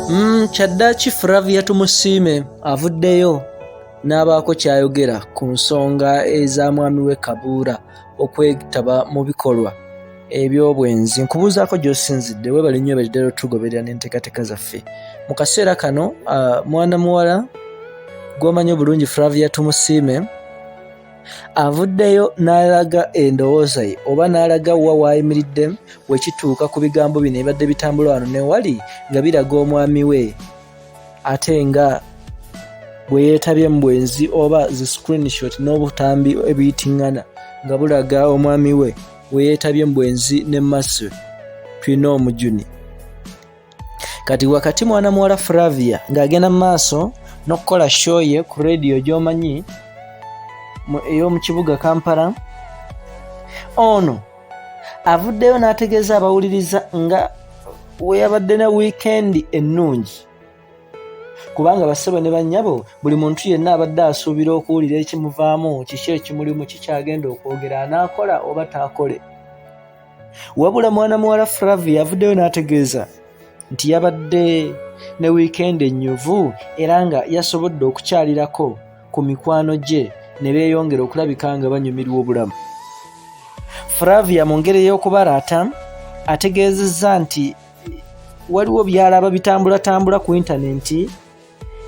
Kyaddaaki Flavia Tumusiime avuddeyo n'abaako kyayogera ku nsonga eza mwami we Kabuura okwetaba mu bikolwa eby'obwenzi. Nkubuuzaako gy'osinzidde, weebale nnyo beddera otugoberera n'enteekateeka zaffe. Mu kaseera kano mwana muwala gw'omanyi obulungi Flavia Tumusiime avuddeyo n'alaga endowooza ye oba n'alaga wa wayimiridde wekituuka ku bigambo bino ebadde bitambula wano ne wali nga biraga omwami we ate nga bwe yeetabye mu bwenzi oba zi screenshot n'obutambi ebiyitiŋŋana nga bulaga omwami we we yeetabye mu bwenzi ne Maswe tulina omujuni. Kati wakati mwana muwala Flavia ng'agenda mu maaso n'okukola show ye ku radio gy'omanyi ey'omu kibuga Kampala, ono avuddeyo n'ategeeza abawuliriza nga we yabadde ne wiikendi ennungi, kubanga bassebo ne bannyabo buli muntu yenna abadde asuubira okuwulira ekimuvaamu, kiki ekimulimu, kikyagenda okwogera, anaakola oba taakole. Wabula mwana muwala Flavia avuddeyo n'ategeeza nti yabadde ne wiikendi ennyuvu era nga yasobodde okukyalirako ku mikwano gye ne beeyongera okulabika nga banyumirwa obulamu. Flavia mu ngeri y'okubalaata ategeezezza nti waliwo by'alaba bitambulatambula ku intaneti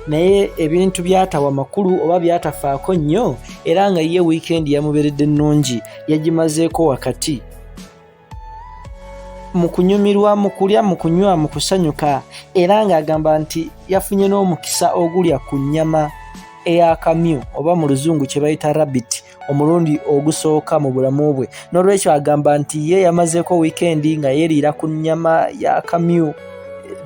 naye ebintu byatawa makulu oba byatafaako nnyo era nga ye wiikendi yamuberedde nnungi, yagimazeeko wakati mu kunyumirwa, mu kulya, mu kunywa, mu kusanyuka, era ng'agamba nti yafunye n'omukisa ogulya ku nnyama eyakamyu oba mu luzungu kye bayita rabbit omulundi ogusooka mu bulamu bwe. N'olwekyo agamba nti ye yamazeeko wiikendi nga yeeriira ku nnyama ya kamyu,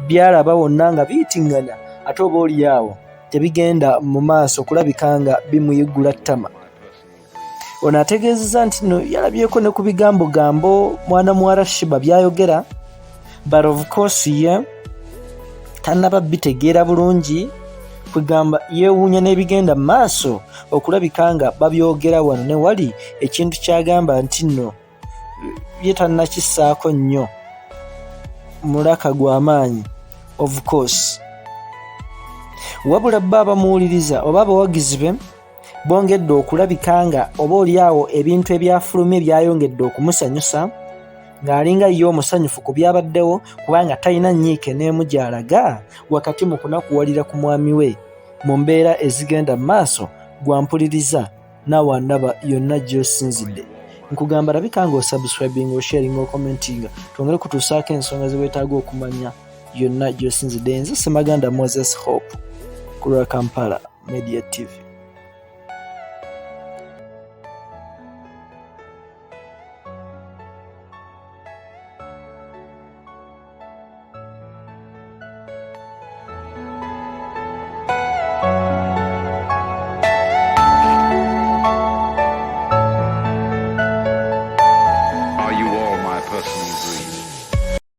byalaba wonna nga biyitiŋŋana ate oba oli awo tebigenda mu maaso kulabika nga bimuyiggula ttama. Ono ategeezezza nti no yalabyeko ne ku bigambo mwana muwala Shiba byayogera, but of course ye tannaba bitegeera bulungi, kugamba yeewuunya n'ebigenda mu maaso okulabika nga babyogera wano ne wali, ekintu kyagamba nti nno ye tannakissaako nnyo mulaka gw'amaanyi of course. Wabula bba abamuwuliriza oba abawagizi be bongedde okulabika nga oba oliawo ebintu ebyafulumye byayongedde okumusanyusa ng'alinga ye omusanyufu ku byabaddewo, kubanga talina nnyiike n'emu gy'alaga wakati mu kunakuwalira ku mwami we mu mbeera ezigenda mu maaso. Gwampuliriza naawe andaba yonna gy'osinzidde. Nkugamba labika ng'osubscribinga, osharinga, okomentinga, twongere kutuusaako ensonga ze weetaaga okumanya yonna gy'osinzidde. Nze Ssemaganda Moses Hope ku lwa Kampala Media TV.